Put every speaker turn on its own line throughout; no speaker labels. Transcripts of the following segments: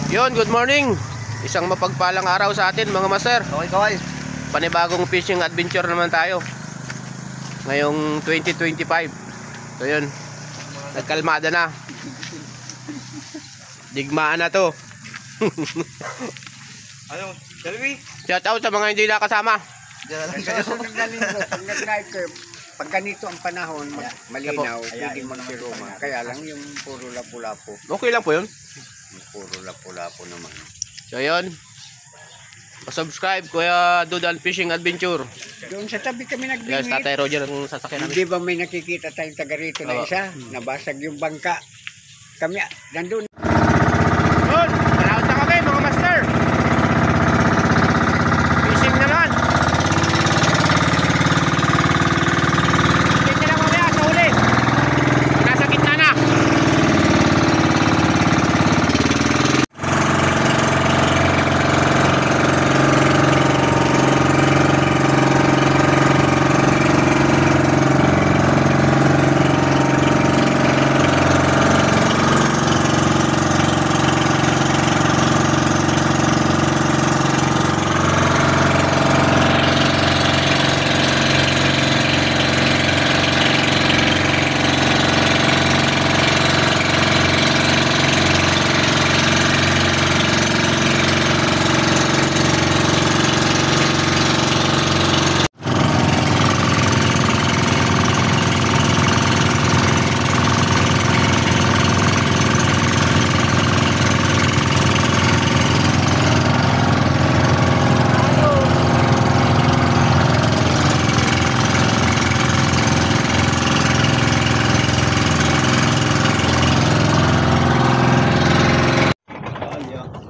Yun, good morning. Isang mapagpalang araw sa atin mga master.
Okay, kaway.
Panibagong fishing adventure naman tayo ngayong 2025. So yun, nagkalmada na. Digmaan na to.
Ano, shall we?
Shout out sa mga hindi nakasama.
Pag ganito ang panahon, malinaw, pwede mag-Roma. Kaya lang yung puro lapu-lapo.
Okay lang po yun.
Yung puro lapu-lapo naman.
So yun, pa-subscribe Kuya Dudan Fishing Adventure.
Doon sa tabi kami
Guys,
nagbingit.
Tatay Roger ang sasakyan namin.
Hindi ba may nakikita tayong taga rito na isa? Nabasag yung bangka. Kami, nandun.
Yun, malawat na kami mga master. Fishing na naman. Hindi lang mamaya sa huli. Nasa gitna na.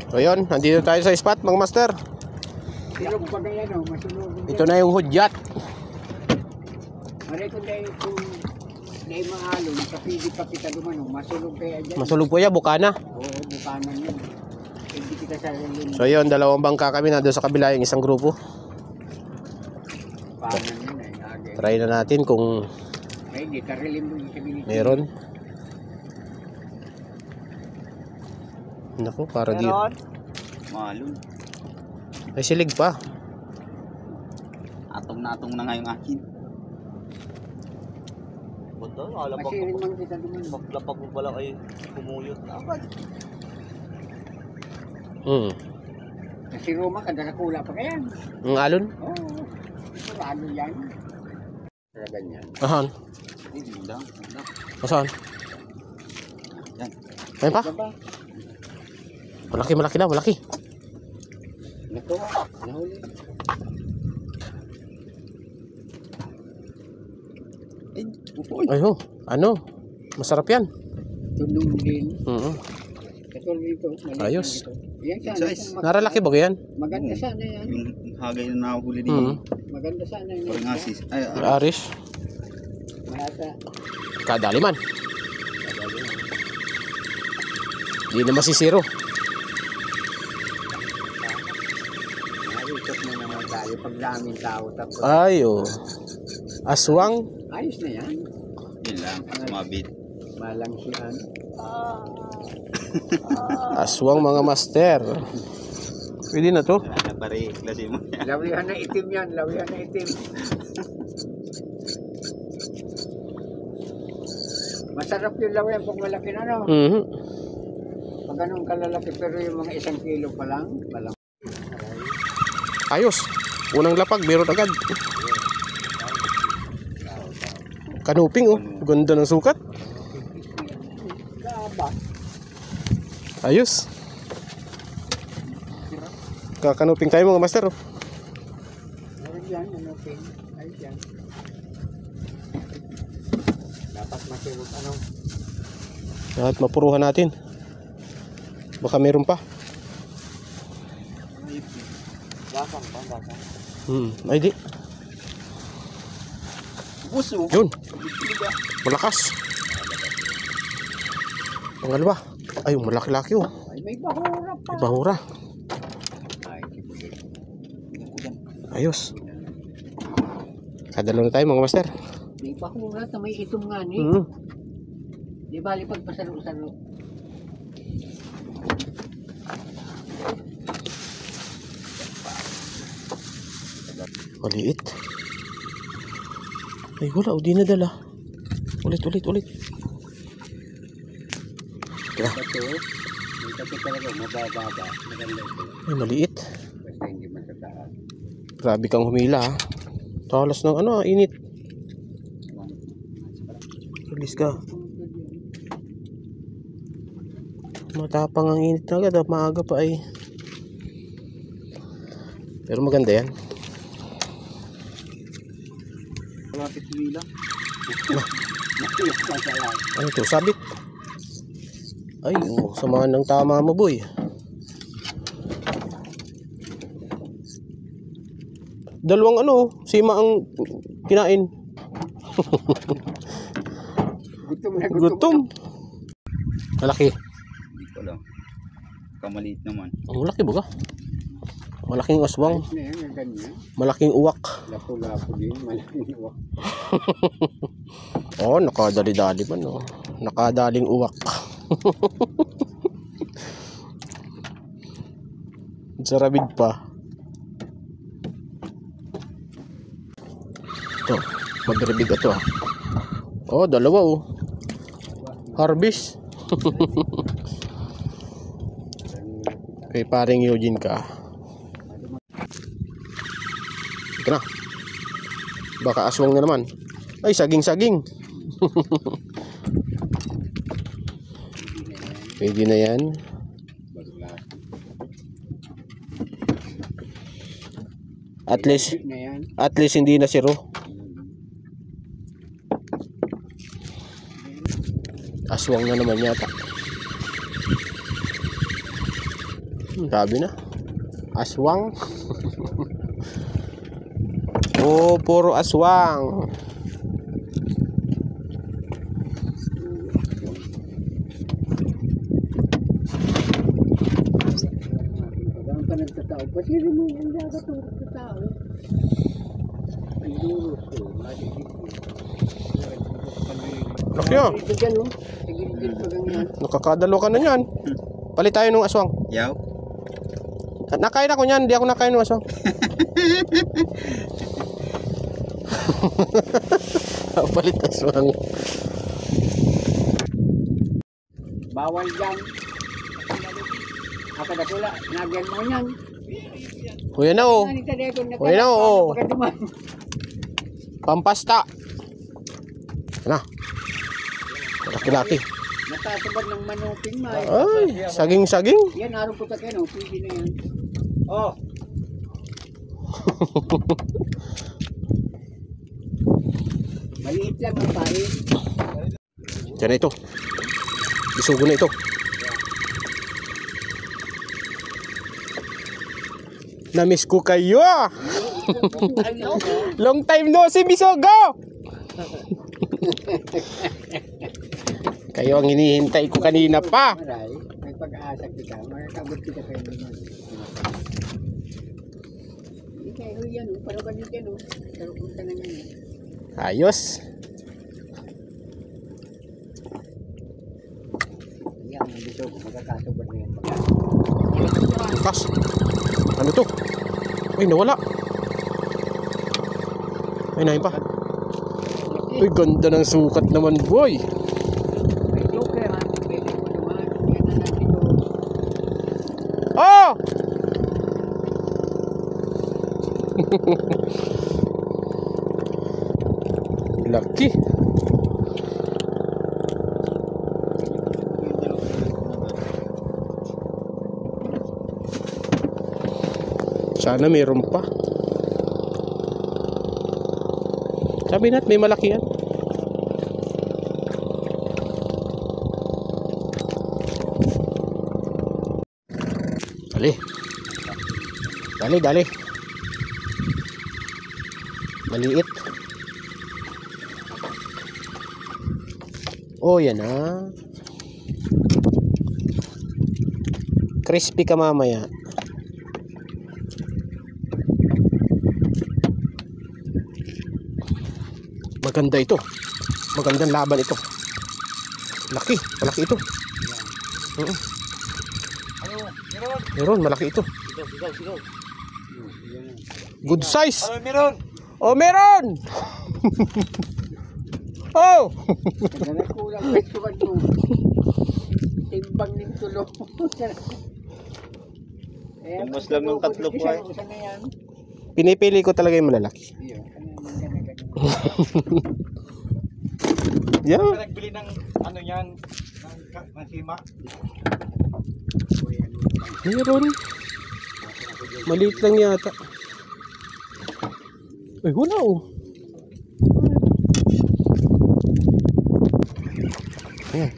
So yun, nandito tayo sa spot mga master.
Silog pa kaya no, masulog.
Ito na yung hudyat.
Maray ko dahil kung dahil mahalong, kapili pa kita dumano, masulog kaya dyan.
Masulog po yan, bukana.
Oo, bukanan yun. Hindi kita sa rin.
So yun, dalawang bangka kami na doon sa kabila yung isang grupo.
Bukanan yun ay lagi.
Try na natin kung
Ay, hindi, karilim mo yung sabihin.
meron. Naku, para di.
Malun.
Ay, silig pa.
Atong na nga yung akin. Bato,
Masirin man kita dumano.
Maglapag mo pala kayo kumuyot. Agad.
Kasi Roma, kadakakula pa kaya.
Ang alon?
Oo, sigurado yan. Kaya ganyan.
Ahan.
Hindi lang.
Asan?
Yan.
Ayun pa?
Diba?
Malaki na, malaki.
Nakuha, nahuli.
Eh, upoy.
Ayun, ano? Masarap yan.
Tulong din. Katulad dito. maliit
Ayos.
dito. Yan sana.
Size.
kung
Naralaki ba yan?
Maganda sana yan.
Yung hagay na nakahuli dito.
Maganda sana yan.
Parang asis. Ay,
Aris.
Mahata.
Kadaliman. Di na masisiro.
Ikot na naman tayo pag daming tao. Tapos,
Ayo. Aswang.
ayos na yan.
yun lang. Mabit.
Malang siyan.
Aswang mga master. Pwede na to.
Wala na pare. Klase mo yan.
Lawihan na itim yan. Lawihan na itim. Masarap yung lawihan pag malaki na, no? Pag ganun kalalaki, pero yung mga 1 kilo pa lang, malang.
Ayos. Unang lapag, meron agad. Kanuping oh. Ganda ng sukat.
Gaba.
Ayos. Kakanuping tayo mga master oh.
Meron yan, ano, pin. Ayos yan. Dapat masilog, ano?
At mapuruhan natin. Baka meron pa.
Lasang pa, lasang.
Ay di.
Puso.
Yun. Malakas. Pangalawa. Ay, malaki-laki oh.
Ay, may bahura pa.
May bahura.
Ay, sige.
Ayos. Kadalo na tayo mga master.
May bahura na may itom nga ni. Di bali pagpasalo-salo.
Maliit. Ay, wala. O, di nadala. Ulit. Tira.
Ito talaga, mabababa. Maganda ito.
Ay, maliit.
Basta hindi matataas.
Grabe kang humila, ha. Talas ng ano, init. Release ka. Matapang ang init na agad. Maaga pa ay. Pero maganda yan.
Malapit lang.
Ano ito? Sabit. Ay, samahan ng tama mo, boy. Dalawang ano, sima ang kinain. Gutom. Malaki.
Hindi ko lang. Kamaliit naman.
Ang laki ba ka? Malaking aswang.
Ganyan.
Malaking uwak.
Lapo-lapo din. Malaking uwak.
Oh, nakadali-dali man, oh. Nakadaling uwak. Sarabid pa. Ito, magribig ito, ah. Oh, dalawa, oh. Harvest. Kay paring Eugene ka. Ito na. Baka aswang na naman. Ay, saging-saging. Pwede na yan. At least hindi na siro. Aswang na naman yata. Sabi na. Aswang. Oh, puro aswang.
Pasiri mo yung dagat ng tao. Ang duros ko.
Laki, ah.
Ito dyan, oh. Tigil-gil pa ganyan.
Nakakadalo ka na yan. Palit tayo ng aswang.
Yaw?
Nakain ako niyan. Di ako nakain ng aswang. Palit aswang.
Bawal dyan. Akadakula. Nagyan mo yan.
Kuya na, oh. Kuya na, oh. Pampasta. Na. Laki-laki.
Natasabad ng manuping may.
Ay, saging-saging.
Yan, araw po tayo, no? Pwede na yan. Oh. Maliit lang ang pain.
Diyan na ito. Isugo na ito. Namiss ko kayo. Long time no see, Bisogo. Kayo ang hinihintay ko kanina pa.
Maray, may pag-asa kita. Makakabot kita kayo naman. Hindi kayo yan, oh. Parang ba dito, no? Pero punta na yan, eh.
Ayos.
Yan, dito, magkakasabot na yan.
Kas. Ano to? Ay, nawala. Ay, nahin pa. Ay, ganda ng sukat naman, boy.
May joker, ha? Pwede mo naman. Yan na natin ito.
Oh! Laki. Sana mayroon pa. Sabi natin may malaki yan. Dali. Dali. Maliit. Oh, yan ah. Crispy ka mamaya. Maganda ito. Magandang laban ito. Laki. Malaki ito. Meron. Malaki ito. Good size.
Ano meron?
Oh, meron! Oh!
Kulang pa ito ba ito? Timbang ng tulo.
Tumbas lang ng tatlo po ay.
Isa na yan.
Pinipili ko talaga yung malalaki.
Iyo,
Yeah.
Nagbili ng ano yan, ng sima.
Meron. Maliit lang yata. Ay, wala oh. Ayan.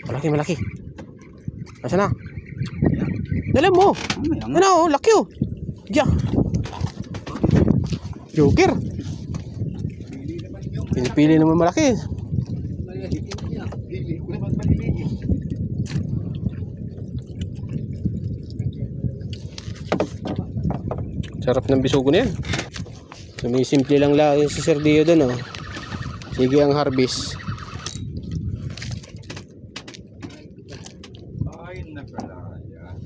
Malaki, malaki. Nasaan na? Dala mo. Ano oh, laki oh. Diyan. Joker. Pinipili naman malaki. Sarap ng bisugo na yan. Sumisimple lang lang si Sir Dio doon oh. Sige ang harvest.
Ay, nakalaya.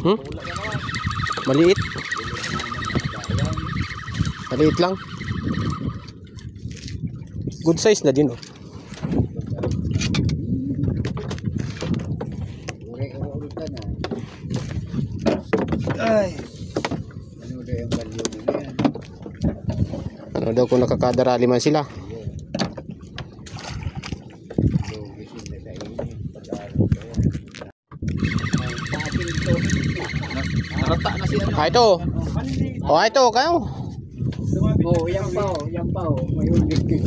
Hmm? Maliit. Maliit lang. Good size na din oh.
Ay.
Ano daw yung value nila yan?
Ano daw kung nakakadarali man sila.
Narata na siya.
Ah, ito. Oh, ito kayo.
Oh, yan pa oh, yan pa oh. May ulit eh.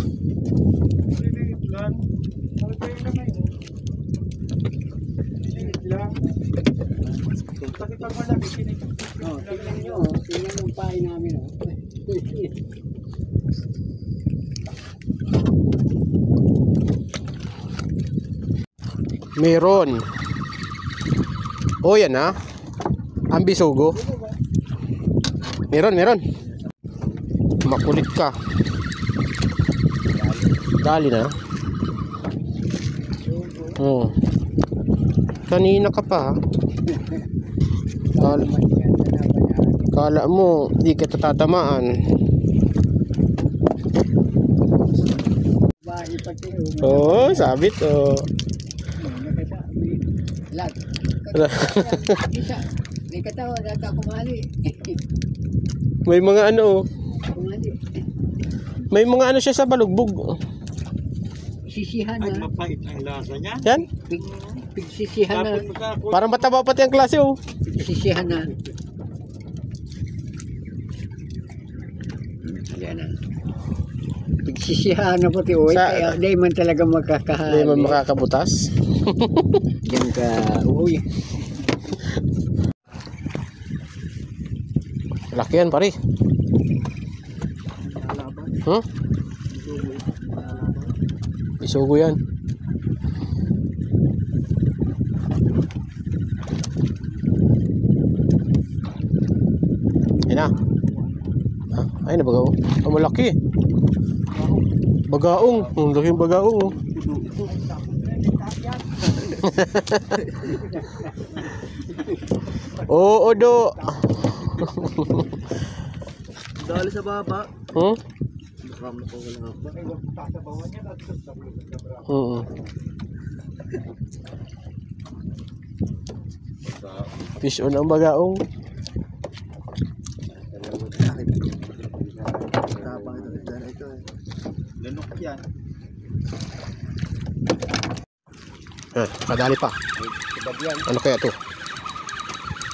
Oh, tingnan nyo oh. Tingnan yung pain namin oh.
Meron. Oh, yan ah. Ang bisugo. Meron, meron. Makulit ka. Dali na. Oh. Kanina ka pa. Kala mo di kita tatamaan. Oh, sabit oh.
Lag. May katawa na kumali.
May mga ano,
Kumali.
may mga ano siya sa balugbog.
Sisihan
Ay,
na.
mapait ang lasa niya.
Yan,
Pigsisihan na.
parang mataba pati ang klase oh.
Pigsisihan na. Ayan na. Pigsisihan na pati uy.
Sa-
Kaya di man talaga magkakahali.
Hindi man makakabutas.
Diyan ka uy.
Laki yan pare. Huh? Bisugo yan. Ayun na. Ah, ayun na bagaong. Oh, malaki. Bagaong. Ang laking bagaong oh. Oo, do.
Dali sa baba.
Hmm?
Kamo ko wala pa. Ay, wag tasabawan niya at
Oo. Fish on ang bagaong.
Tapang ito. Lanok yan.
Ah, kadali pa. Ano kaya to?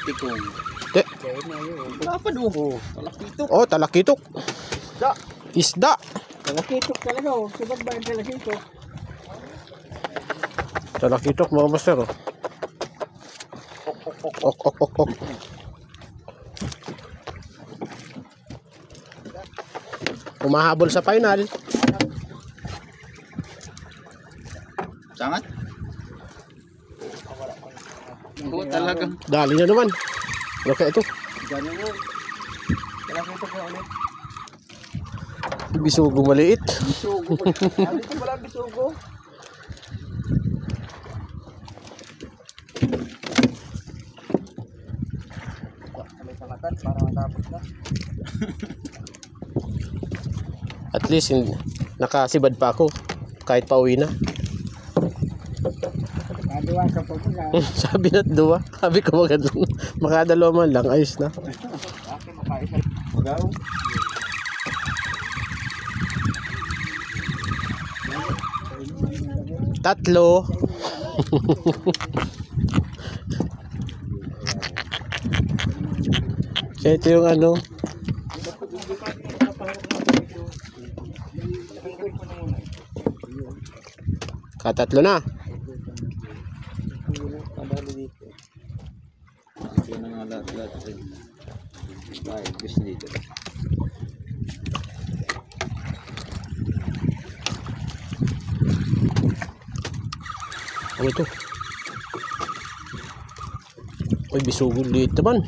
Tikong.
De.
Wala pa no. Talakitok.
Oh, talakitok.
Isda.
Isda.
Talakitok talaga oh. Subad ba yung talakitok?
Talakitok mga master oh. Ok, ok, ok, ok. Umahabol sa final.
Sangat? Oo, talaga.
Dali na naman. Ano kaya ito?
Ganun yun. Talakitok na ulit.
Bisugo maliit.
Bisugo. Dito wala bisugo.
At least nakasibad pa ako kahit pauwi na.
Kaduwa ka pa muna.
Sabi na duwa. Sabi ko makadalawa man lang, ayos na.
Bakit makaisa? Magaw?
Tatlo. Kaya ito yung ano. Katatlo na.
Ito na nga lahat rin. Ay, gusto dito.
Ano ito? Uy, bisugol liit naman.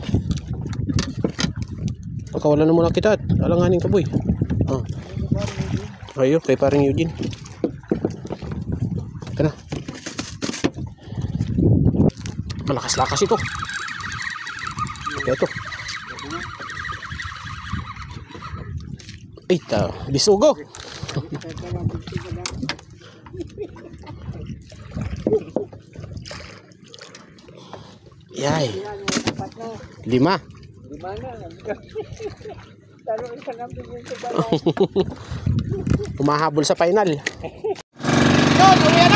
Pagkawalan na muna kita at alanganin ka, boy. Ah. Ayo, kay parang Eugene. Ito na. Malakas-lakas ito. Ito. Ay, bisugo. Yay. 5.
Di ba na? Taro isa na bigyan ko ba?
Humahabol sa final. Yun, uwi na!